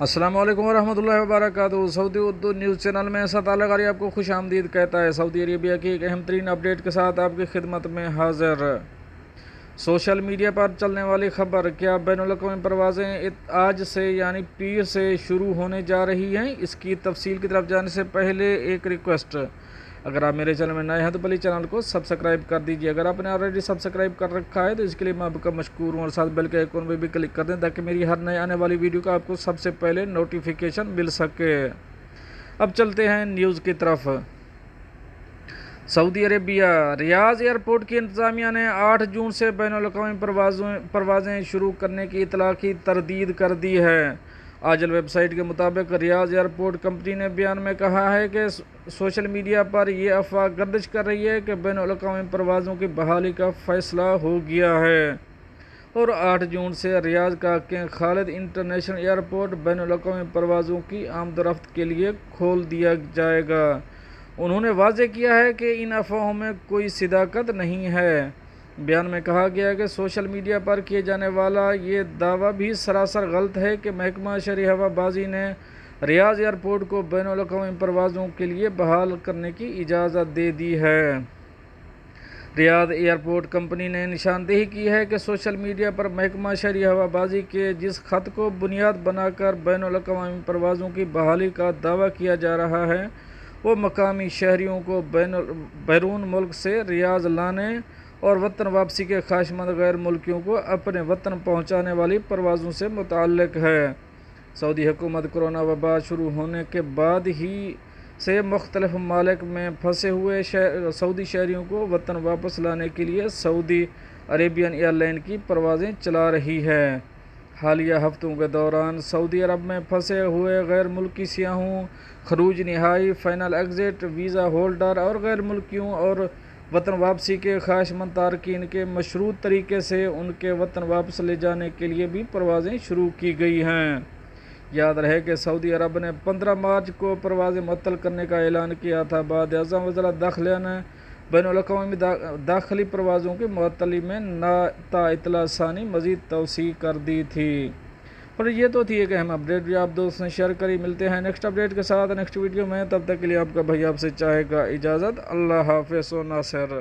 السلام علیکم ورحمۃ اللہ وبرکاتہ۔ سعودی اردو نیوز چینل میں سطح غاری آپ کو خوش آمدید کہتا ہے۔ سعودی عربیہ کی ایک اہم ترین اپڈیٹ کے ساتھ آپ کی خدمت میں حاضر۔ سوشل میڈیا پر چلنے والی خبر، کیا بین الاقوامی پروازیں آج سے یعنی پیر سے شروع ہونے جا رہی ہیں؟ اس کی تفصیل کی طرف جانے سے پہلے ایک ریکویسٹ، اگر آپ میرے چینل میں نئے ہیں تو پلیز چینل کو سبسکرائب کر دیجیے۔ اگر آپ نے آلریڈی سبسکرائب کر رکھا ہے تو اس کے لیے میں آپ کا مشکور ہوں، اور ساتھ بیل کے آئیکن پہ بھی کلک کر دیں تاکہ میری ہر نئے آنے والی ویڈیو کا آپ کو سب سے پہلے نوٹیفیکیشن مل سکے۔ اب چلتے ہیں نیوز کی طرف۔ سعودی عربیہ ریاض ایئرپورٹ کی انتظامیہ نے 8 جون سے بین الاقوامی پروازیں شروع کرنے کی اطلاع کی تردید کر دی ہے۔ آجل ویب سائٹ کے مطابق ریاض ایئرپورٹ کمپنی نے بیان میں کہا ہے کہ سوشل میڈیا پر یہ افواہ گردش کر رہی ہے کہ بین الاقوامی پروازوں کی بحالی کا فیصلہ ہو گیا ہے اور 8 جون سے ریاض کا کنگ خالد انٹرنیشنل ایئرپورٹ بین الاقوامی پروازوں کی آمد و رفت کے لیے کھول دیا جائے گا۔ انہوں نے واضح کیا ہے کہ ان افواہوں میں کوئی صداقت نہیں ہے۔ بیان میں کہا گیا ہے کہ سوشل میڈیا پر کیے جانے والا یہ دعویٰ بھی سراسر غلط ہے کہ محکمہ شہری ہوا بازی نے ریاض ایئرپورٹ کو بین الاقوامی پروازوں کے لیے بحال کرنے کی اجازت دے دی ہے۔ ریاض ایئرپورٹ کمپنی نے نشاندہی کی ہے کہ سوشل میڈیا پر محکمہ شہری ہوا بازی کے جس خط کو بنیاد بنا کر بین الاقوامی پروازوں کی بحالی کا دعویٰ کیا جا رہا ہے، وہ مقامی شہریوں کو بیرون ملک سے ریاض لانے اور وطن واپسی کے خواہشمند غیر ملکیوں کو اپنے وطن پہنچانے والی پروازوں سے متعلق ہے۔ سعودی حکومت کورونا وبا شروع ہونے کے بعد ہی سے مختلف ممالک میں پھنسے ہوئے سعودی شہریوں کو وطن واپس لانے کے لیے سعودی عربین ایئر لائن کی پروازیں چلا رہی ہے۔ حالیہ ہفتوں کے دوران سعودی عرب میں پھنسے ہوئے غیر ملکی سیاحوں، خروج نہائی، فائنل ایگزٹ ویزا ہولڈر اور غیر ملکیوں اور وطن واپسی کے خواہشمند تارکین کے مشروط طریقے سے ان کے وطن واپس لے جانے کے لیے بھی پروازیں شروع کی گئی ہیں۔ یاد رہے کہ سعودی عرب نے 15 مارچ کو پروازیں معطل کرنے کا اعلان کیا تھا۔ بعد ازاں وزارت داخلہ نے بین الاقوامی داخلی پروازوں کی معطلی میں تا اطلاع ثانی مزید توسیع کر دی تھی۔ پر یہ تو تھی ایک اہم اپڈیٹ جو آپ دوستوں نے شیئر کری۔ ملتے ہیں نیکسٹ اپڈیٹ کے ساتھ نیکسٹ ویڈیو میں، تب تک کے لیے آپ کا بھائی آپ سے چاہے گا اجازت۔ اللہ حافظ و ناصر۔